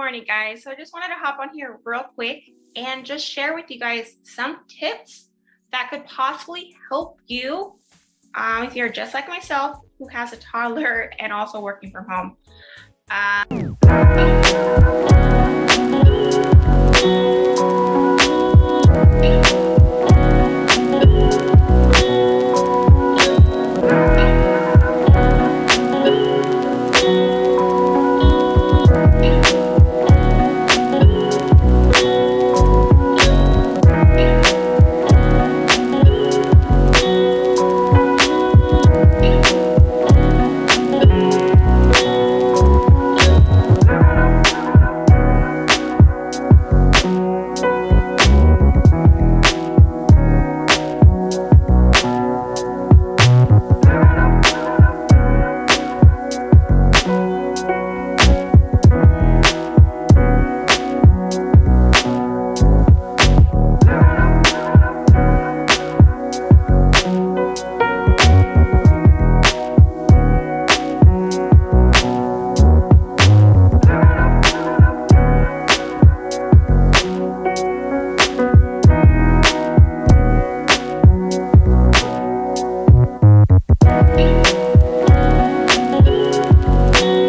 morning, guys. So I just wanted to hop on here real quick and just share with you guys some tips that could possibly help you if you're just like myself, who has a toddler and also working from home.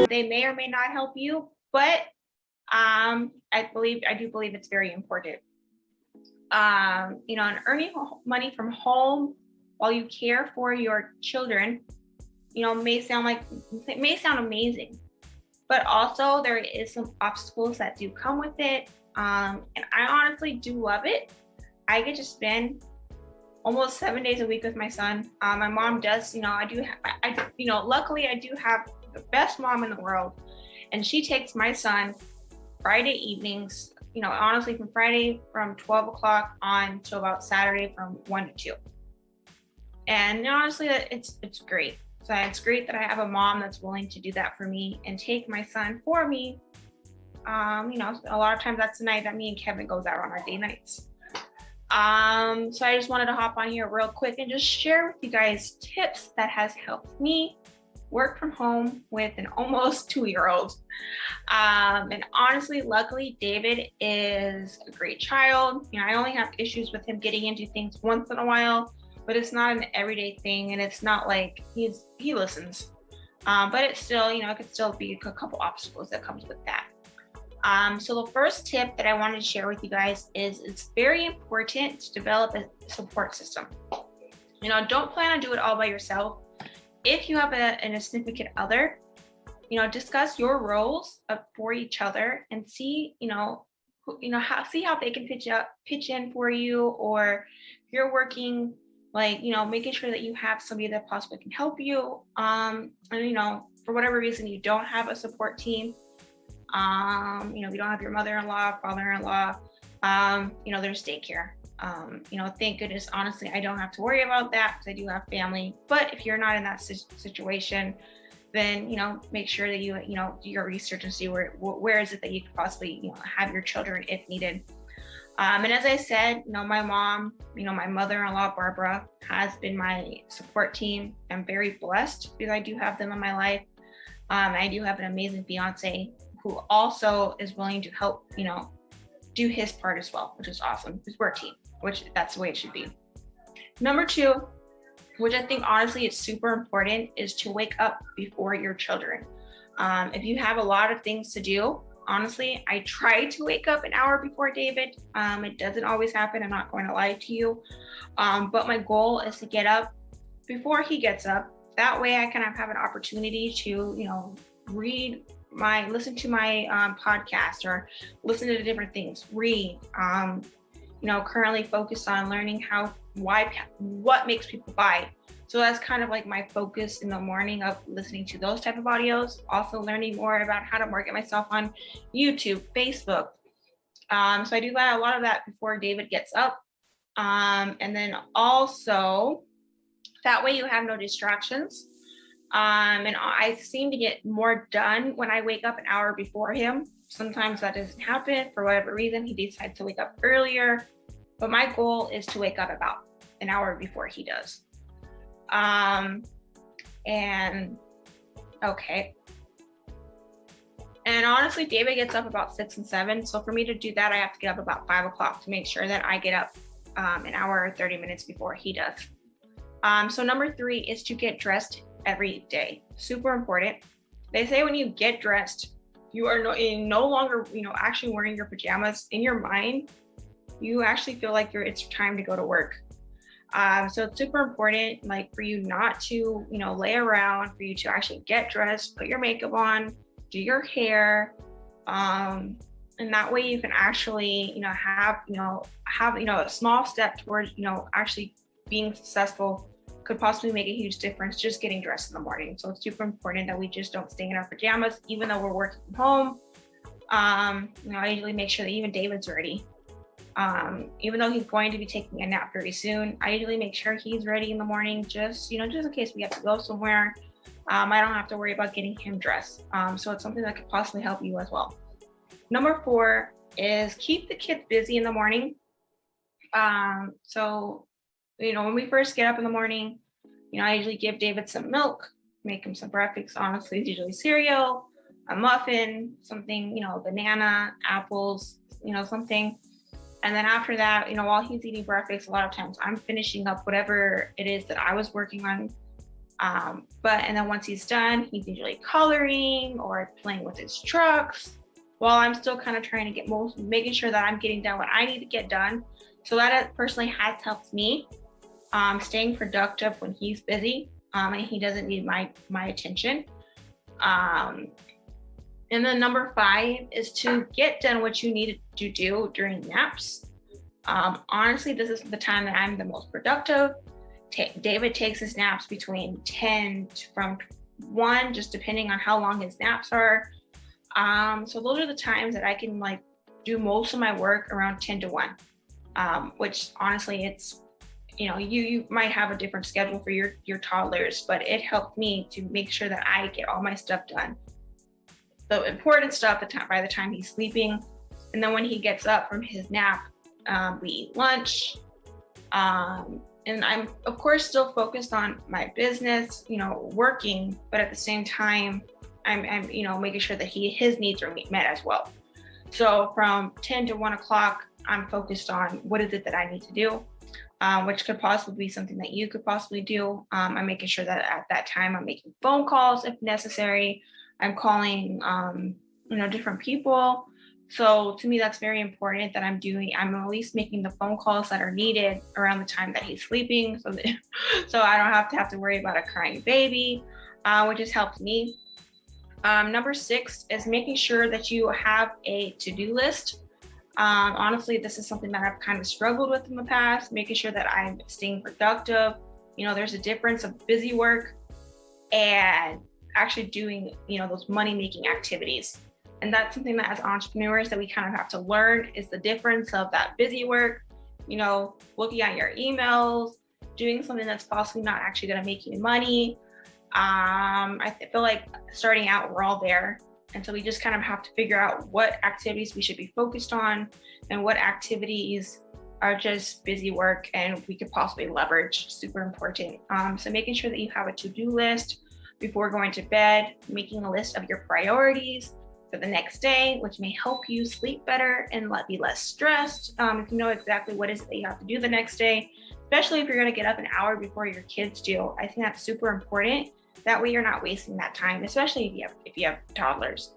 They may or may not help you, but I do believe it's very important. And earning money from home while you care for your children, may sound amazing, but also there is some obstacles that do come with it. And I honestly do love it. I get to spend almost 7 days a week with my son. My mom does, luckily I do have the best mom in the world, and she takes my son Friday evenings, honestly from Friday from 12 o'clock on to about Saturday from 1 to 2. And honestly, it's great. So it's great that I have a mom that's willing to do that for me and take my son for me. A lot of times that's the night that me and Kevin goes out on our day nights. So I just wanted to hop on here real quick and just share with you guys tips that has helped me work from home with an almost 2-year-old. And honestly, luckily, David is a great child. I only have issues with him getting into things once in a while, but it's not an everyday thing, and it's not like he listens. But it's still, it could still be a couple obstacles that comes with that. So the first tip that I wanted to share with you guys is it's very important to develop a support system. Don't plan on doing it all by yourself. If you have a significant other, discuss your roles for each other and see, see how they can pitch in for you, or if you're working, making sure that you have somebody that possibly can help you. And for whatever reason you don't have a support team, you don't have your mother-in-law, father-in-law, there's daycare. Thank goodness, honestly, I don't have to worry about that because I do have family. But if you're not in that situation, then, make sure that you do your research and see where is it that you could possibly, have your children if needed. And as I said, my mom, my mother-in-law, Barbara, has been my support team. I'm very blessed because I do have them in my life. I do have an amazing fiance who also is willing to help, do his part as well, which is awesome. Because we're a team, which that's the way it should be. Number 2, which I think honestly is super important, is to wake up before your children. If you have a lot of things to do, honestly, I try to wake up an hour before David. It doesn't always happen, I'm not going to lie to you. But my goal is to get up before he gets up. That way I kind of have an opportunity to, listen to my podcast or listen to different things, read, currently focused on learning what makes people buy. So that's kind of like my focus in the morning, of listening to those type of audios, also learning more about how to market myself on YouTube, Facebook. So I do a lot of that before David gets up. And then also that way you have no distractions. And I seem to get more done when I wake up an hour before him. Sometimes that doesn't happen for whatever reason. He decides to wake up earlier, but my goal is to wake up about an hour before he does. And okay. And honestly, David gets up about 6 and 7. So for me to do that, I have to get up about 5 o'clock to make sure that I get up an hour or 30 minutes before he does. So number 3 is to get dressed every day. Super important. They say when you get dressed, you are no longer, actually wearing your pajamas. In your mind, you actually feel like it's time to go to work. So it's super important, like, for you not to, lay around, for you to actually get dressed, put your makeup on, do your hair, and that way you can actually, have a small step towards, actually being successful. Could possibly make a huge difference just getting dressed in the morning. So it's super important that we just don't stay in our pajamas, even though we're working from home. I usually make sure that even David's ready. Even though he's going to be taking a nap very soon, I usually make sure he's ready in the morning, just in case we have to go somewhere. I don't have to worry about getting him dressed. So it's something that could possibly help you as well. Number 4 is keep the kids busy in the morning. So when we first get up in the morning, I usually give David some milk, make him some breakfast. Honestly, it's usually cereal, a muffin, something, banana, apples, something. And then after that, while he's eating breakfast, a lot of times I'm finishing up whatever it is that I was working on. And then once he's done, he's usually coloring or playing with his trucks, while I'm still kind of trying to making sure that I'm getting done what I need to get done. So that personally has helped me staying productive when he's busy and he doesn't need my attention. And then number 5 is to get done what you need to do during naps. Honestly, this is the time that I'm the most productive. David takes his naps between 10 from 1, just depending on how long his naps are. So those are the times that I can do most of my work around 10 to 1, which honestly, it's, you might have a different schedule for your toddlers, but it helped me to make sure that I get all my stuff done. The important stuff by the time he's sleeping. And then when he gets up from his nap, we eat lunch. And I'm, of course, still focused on my business, working, but at the same time, I'm making sure that his needs are met as well. So from 10 to 1 o'clock, I'm focused on what is it that I need to do, which could possibly be something that you could possibly do. I'm making sure that at that time I'm making phone calls if necessary. I'm calling, different people. So to me, that's very important that I'm at least making the phone calls that are needed around the time that he's sleeping. So I don't have to worry about a crying baby, which has helped me. Number 6 is making sure that you have a to-do list. Honestly, this is something that I've kind of struggled with in the past, making sure that I'm staying productive. There's a difference of busy work and actually doing, those money-making activities. And that's something that as entrepreneurs that we kind of have to learn, is the difference of that busy work, looking at your emails, doing something that's possibly not actually going to make you money. I feel like starting out, we're all there. And so we just kind of have to figure out what activities we should be focused on and what activities are just busy work and we could possibly leverage. Super important. So making sure that you have a to-do list before going to bed, making a list of your priorities for the next day, which may help you sleep better and be less stressed. If you know exactly what is it that you have to do the next day, especially if you're going to get up an hour before your kids do. I think that's super important. That way you're not wasting that time, especially if you have toddlers.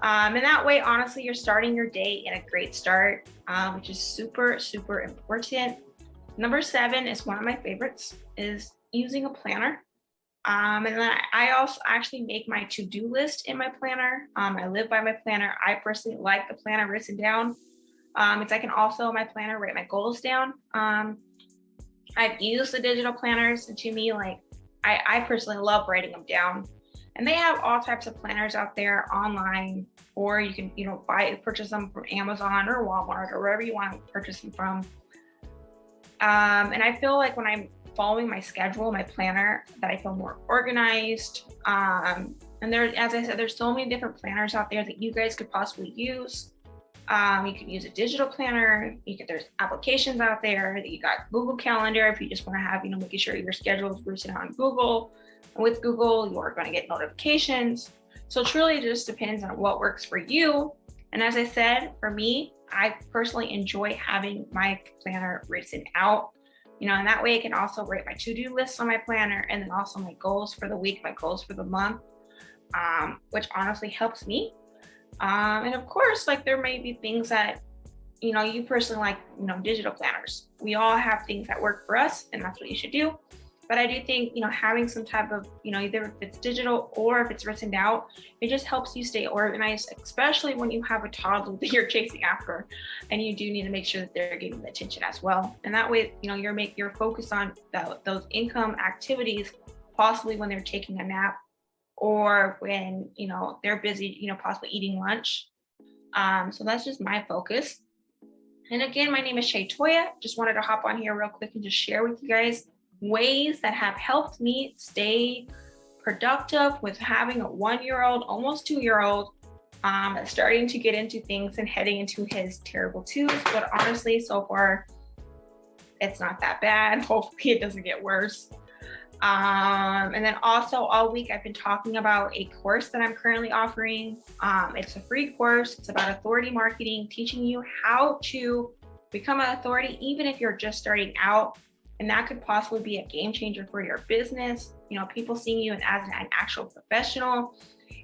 And that way, honestly, you're starting your day in a great start, which is super, super important. Number 7 is one of my favorites, is using a planner. And then I also actually make my to-do list in my planner. I live by my planner. I personally like the planner written down. I can also, my planner, write my goals down. I've used the digital planners, and to me, I personally love writing them down. And they have all types of planners out there online, or you can, purchase them from Amazon or Walmart or wherever you want to purchase them from. And I feel like when I'm following my schedule, my planner, that I feel more organized. And as I said, there's so many different planners out there that you guys could possibly use. You could use a digital planner. There's applications out there that you got Google Calendar if you just want to have, making sure your schedule is written on Google. And with Google, you're going to get notifications. So truly it just depends on what works for you. And as I said, for me, I personally enjoy having my planner written out, and that way I can also write my to-do list on my planner, and then also my goals for the week, my goals for the month, which honestly helps me. And of course, like there may be things that, you personally like, digital planners. We all have things that work for us, and that's what you should do. But I do think, having some type of, either if it's digital or if it's written out, it just helps you stay organized, especially when you have a toddler that you're chasing after, and you do need to make sure that they're getting the attention as well. And that way, you're focused on those income activities, possibly when they're taking a nap or when, they're busy, possibly eating lunch. So that's just my focus. And again, my name is Shay Toya. Just wanted to hop on here real quick and just share with you guys ways that have helped me stay productive with having a 1-year-old, almost 2-year-old, starting to get into things and heading into his terrible twos. But honestly, so far, it's not that bad. Hopefully it doesn't get worse. And then also all week I've been talking about a course that I'm currently offering. It's a free course. It's about authority marketing, teaching you how to become an authority, even if you're just starting out. And that could possibly be a game changer for your business. People seeing you as an actual professional.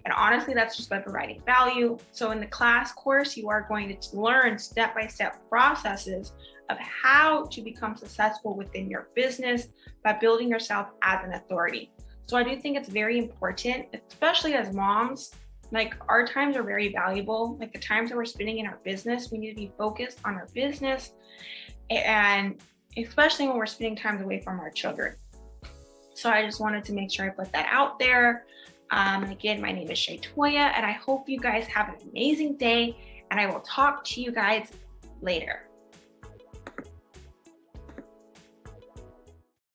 And honestly, that's just by providing value. So in the class course, you are going to learn step-by-step processes of how to become successful within your business by building yourself as an authority. So I do think it's very important, especially as moms, like our times are very valuable. Like the times that we're spending in our business, we need to be focused on our business, and especially when we're spending time away from our children. So I just wanted to make sure I put that out there. Again, my name is Shay Toya, and I hope you guys have an amazing day, and I will talk to you guys later.